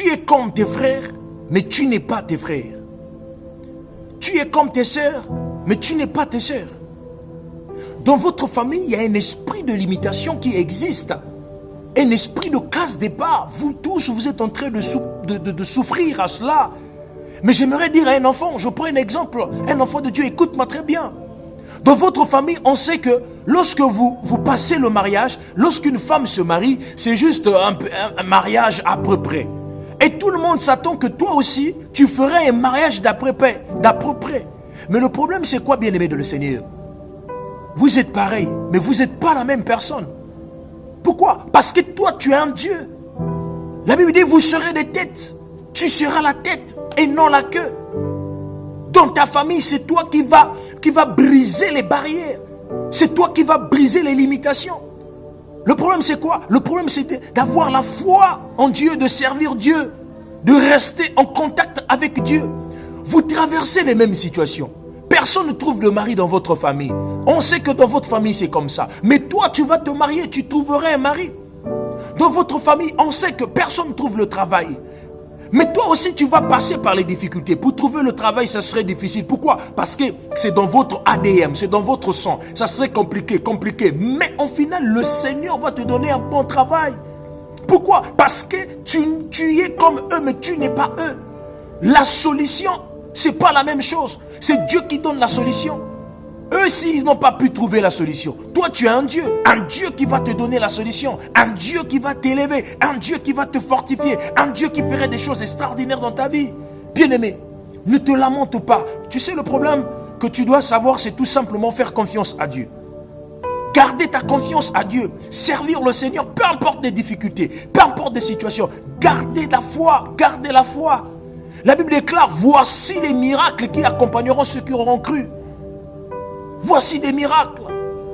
Tu es comme tes frères, mais tu n'es pas tes frères. Tu es comme tes sœurs, mais tu n'es pas tes sœurs. Dans votre famille, il y a un esprit de limitation qui existe. Un esprit de casse-départ. Vous tous, vous êtes en train de souffrir à cela. Mais j'aimerais dire à un enfant, je prends un exemple, un enfant de Dieu, écoute-moi très bien. Dans votre famille, on sait que lorsque vous passez le mariage, lorsqu'une femme se marie, c'est juste un mariage à peu près. Et tout le monde s'attend que toi aussi, tu ferais un mariage d'à peu près. Mais le problème, c'est quoi, bien-aimé de le Seigneur? Vous êtes pareil, mais vous n'êtes pas la même personne. Pourquoi? Parce que toi, tu es un Dieu. La Bible dit, vous serez des têtes. Tu seras la tête et non la queue. Dans ta famille, c'est toi qui va briser les barrières. C'est toi qui va briser les limitations. Le problème, c'est quoi? Le problème, c'est d'avoir la foi en Dieu, de servir Dieu, de rester en contact avec Dieu. Vous traversez les mêmes situations. Personne ne trouve de mari dans votre famille. On sait que dans votre famille, c'est comme ça. Mais toi, tu vas te marier, tu trouveras un mari. Dans votre famille, on sait que personne ne trouve le travail. Mais toi aussi, tu vas passer par les difficultés. Pour trouver le travail, ça serait difficile. Pourquoi? Parce que c'est dans votre ADN, c'est dans votre sang. Ça serait compliqué. Mais au final, le Seigneur va te donner un bon travail. Pourquoi? Parce que tu es comme eux, mais tu n'es pas eux. La solution, c'est pas la même chose. C'est Dieu qui donne la solution. Eux, s'ils n'ont pas pu trouver la solution, toi, tu es un Dieu qui va te donner la solution, un Dieu qui va t'élever, un Dieu qui va te fortifier, un Dieu qui ferait des choses extraordinaires dans ta vie. Bien-aimé, ne te lamente pas. Tu sais, le problème que tu dois savoir, c'est tout simplement faire confiance à Dieu. Garder ta confiance à Dieu, servir le Seigneur, peu importe les difficultés, peu importe les situations. Gardez la foi, gardez la foi. La Bible déclare, voici les miracles qui accompagneront ceux qui auront cru. Voici des miracles.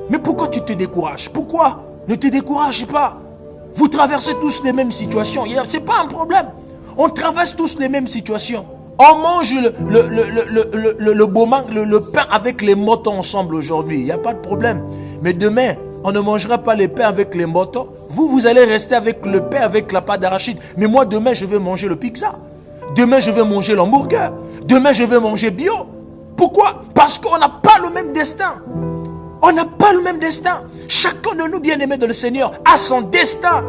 Mais pourquoi tu te décourages? Pourquoi? Ne te décourage pas. Vous traversez tous les mêmes situations. Ce n'est pas un problème. On traverse tous les mêmes situations. On mange le pain avec les motos ensemble aujourd'hui. Il n'y a pas de problème. Mais demain, on ne mangera pas les pains avec les motos. Vous allez rester avec le pain avec la pâte d'arachide. Mais moi, demain, je vais manger le pizza. Demain, je vais manger l'hamburger. Demain, je vais manger bio. Pourquoi? Parce qu'on n'a pas le même destin. On n'a pas le même destin. Chacun de nous, bien-aimés de le Seigneur, a son destin.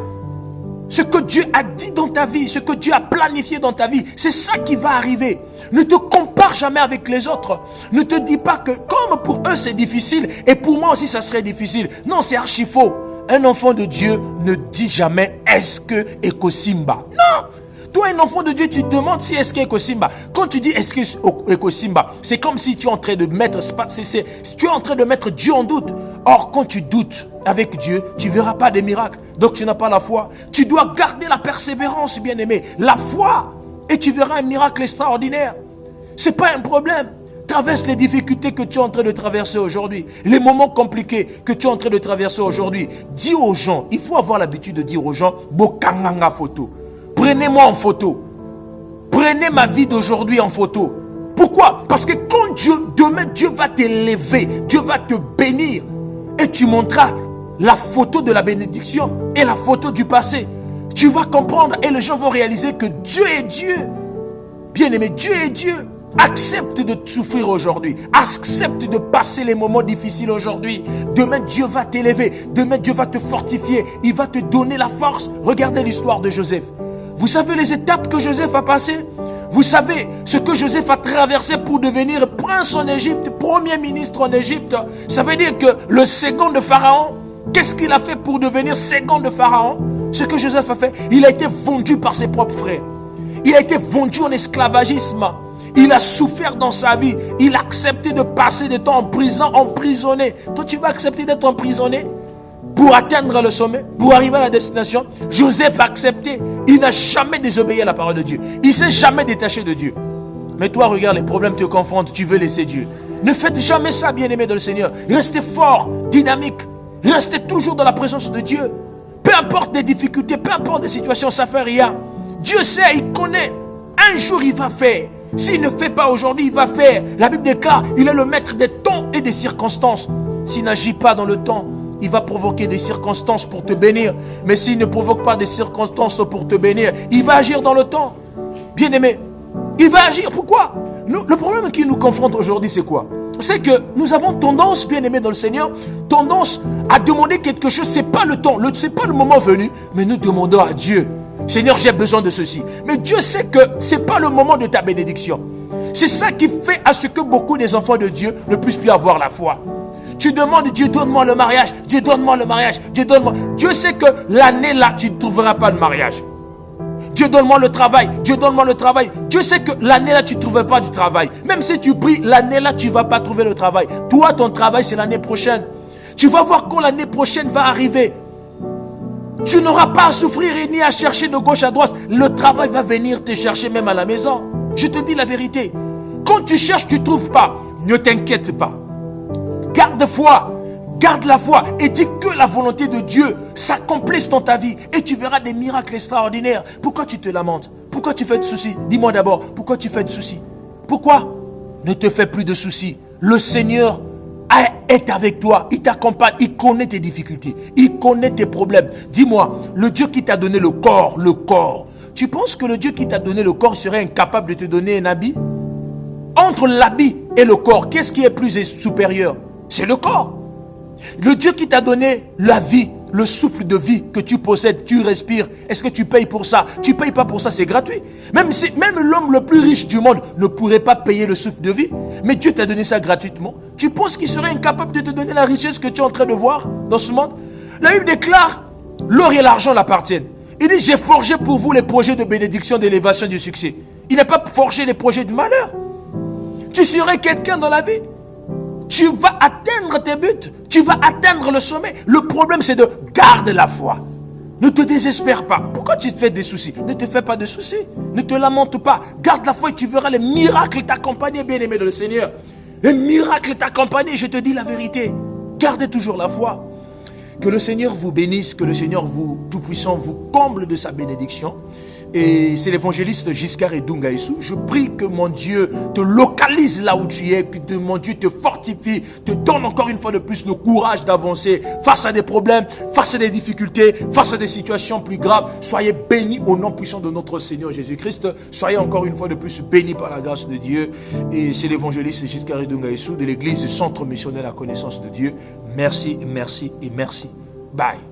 Ce que Dieu a dit dans ta vie, ce que Dieu a planifié dans ta vie, c'est ça qui va arriver. Ne te compare jamais avec les autres. Ne te dis pas que comme pour eux c'est difficile et pour moi aussi ça serait difficile. Non, c'est archi faux. Un enfant de Dieu ne dit jamais est-ce que Ekosimba. Non. Toi, un enfant de Dieu, tu te demandes si est-ce qu'Ekosimba. Quand tu dis est-ce qu'Ekosimba, c'est comme si tu es en train de mettre, tu es en train de mettre Dieu en doute. Or, quand tu doutes avec Dieu, tu ne verras pas des miracles. Donc, tu n'as pas la foi. Tu dois garder la persévérance, bien-aimé. La foi. Et tu verras un miracle extraordinaire. Ce n'est pas un problème. Traverse les difficultés que tu es en train de traverser aujourd'hui. Les moments compliqués que tu es en train de traverser aujourd'hui. Dis aux gens, il faut avoir l'habitude de dire aux gens, Bokanganga photo. Prenez-moi en photo. Prenez ma vie d'aujourd'hui en photo. Pourquoi? Parce que quand demain, Dieu va t'élever, Dieu va te bénir. Et tu montreras la photo de la bénédiction et la photo du passé. Tu vas comprendre et les gens vont réaliser que Dieu est Dieu. Bien-aimé, Dieu est Dieu. Accepte de souffrir aujourd'hui. Accepte de passer les moments difficiles aujourd'hui. Demain, Dieu va t'élever. Demain, Dieu va te fortifier. Il va te donner la force. Regardez l'histoire de Joseph. Vous savez les étapes que Joseph a passées? Vous savez ce que Joseph a traversé pour devenir prince en Égypte, premier ministre en Égypte? Ça veut dire que le second de Pharaon, qu'est-ce qu'il a fait pour devenir second de Pharaon? Ce que Joseph a fait, il a été vendu par ses propres frères. Il a été vendu en esclavagisme. Il a souffert dans sa vie. Il a accepté de passer des temps en prison, emprisonné. Toi, tu vas accepter d'être emprisonné pour atteindre le sommet, pour arriver à la destination? Joseph a accepté. Il n'a jamais désobéi à la parole de Dieu. Il ne s'est jamais détaché de Dieu. Mais toi, regarde, les problèmes te confrontent. Tu veux laisser Dieu. Ne faites jamais ça, bien-aimé de le Seigneur. Restez fort, dynamique. Restez toujours dans la présence de Dieu. Peu importe les difficultés, peu importe les situations, ça ne fait rien. Dieu sait, il connaît. Un jour, il va faire. S'il ne fait pas aujourd'hui, il va faire. La Bible déclare, il est le maître des temps et des circonstances. S'il n'agit pas dans le temps, il va provoquer des circonstances pour te bénir. Mais s'il ne provoque pas des circonstances pour te bénir, il va agir dans le temps. Bien-aimé, il va agir. Pourquoi? Le problème qui nous confronte aujourd'hui, c'est quoi? C'est que nous avons tendance, bien-aimé dans le Seigneur, tendance à demander quelque chose. Ce n'est pas le temps, ce n'est pas le moment venu, mais nous demandons à Dieu, Seigneur, j'ai besoin de ceci. Mais Dieu sait que ce n'est pas le moment de ta bénédiction. C'est ça qui fait à ce que beaucoup des enfants de Dieu ne puissent plus avoir la foi. Tu demandes, Dieu donne-moi le mariage, Dieu donne-moi le mariage, Dieu donne-moi. Dieu sait que l'année là, tu ne trouveras pas de mariage. Dieu donne-moi le travail, Dieu donne-moi le travail. Dieu sait que l'année là, tu ne trouveras pas du travail. Même si tu pries, l'année là, tu ne vas pas trouver le travail. Toi, ton travail, c'est l'année prochaine. Tu vas voir quand l'année prochaine va arriver. Tu n'auras pas à souffrir et ni à chercher de gauche à droite. Le travail va venir te chercher même à la maison. Je te dis la vérité. Quand tu cherches, tu ne trouves pas. Ne t'inquiète pas. Garde foi. Garde la foi et dis que la volonté de Dieu s'accomplisse dans ta vie et tu verras des miracles extraordinaires. Pourquoi tu te lamentes? Pourquoi tu fais de soucis? Dis-moi d'abord, pourquoi tu fais de soucis? Pourquoi? Ne te fais plus de soucis. Le Seigneur est avec toi, il t'accompagne, il connaît tes difficultés, il connaît tes problèmes. Dis-moi, le Dieu qui t'a donné le corps, tu penses que le Dieu qui t'a donné le corps serait incapable de te donner un habit? Entre l'habit et le corps, qu'est-ce qui est plus supérieur? C'est le corps. Le Dieu qui t'a donné la vie, le souffle de vie que tu possèdes, tu respires, est-ce que tu payes pour ça? Tu ne payes pas pour ça, c'est gratuit. Même l'homme le plus riche du monde ne pourrait pas payer le souffle de vie, mais Dieu t'a donné ça gratuitement. Tu penses qu'il serait incapable de te donner la richesse que tu es en train de voir dans ce monde? La Bible déclare, l'or et l'argent l'appartiennent. Il dit, j'ai forgé pour vous les projets de bénédiction, d'élévation, du succès. Il n'a pas forgé les projets de malheur. Tu serais quelqu'un dans la vie. Tu vas atteindre tes buts. Tu vas atteindre le sommet. Le problème, c'est de garder la foi. Ne te désespère pas. Pourquoi tu te fais des soucis? Ne te fais pas de soucis. Ne te lamente pas. Garde la foi et tu verras les miracles t'accompagner, bien-aimé de le Seigneur. Les miracles t'accompagner, je te dis la vérité. Gardez toujours la foi. Que le Seigneur vous bénisse, que le Seigneur Tout-Puissant vous comble de sa bénédiction. Et c'est l'évangéliste Giscard Edunga Esu. Je prie que mon Dieu te localise là où tu es, que mon Dieu te fortifie, te donne encore une fois de plus le courage d'avancer face à des problèmes, face à des difficultés, face à des situations plus graves. Soyez bénis au nom puissant de notre Seigneur Jésus-Christ. Soyez encore une fois de plus bénis par la grâce de Dieu. Et c'est l'évangéliste Giscard Edunga Esu de l'église Centre Missionnaire La Connaissance de Dieu. Merci, merci et merci. Bye.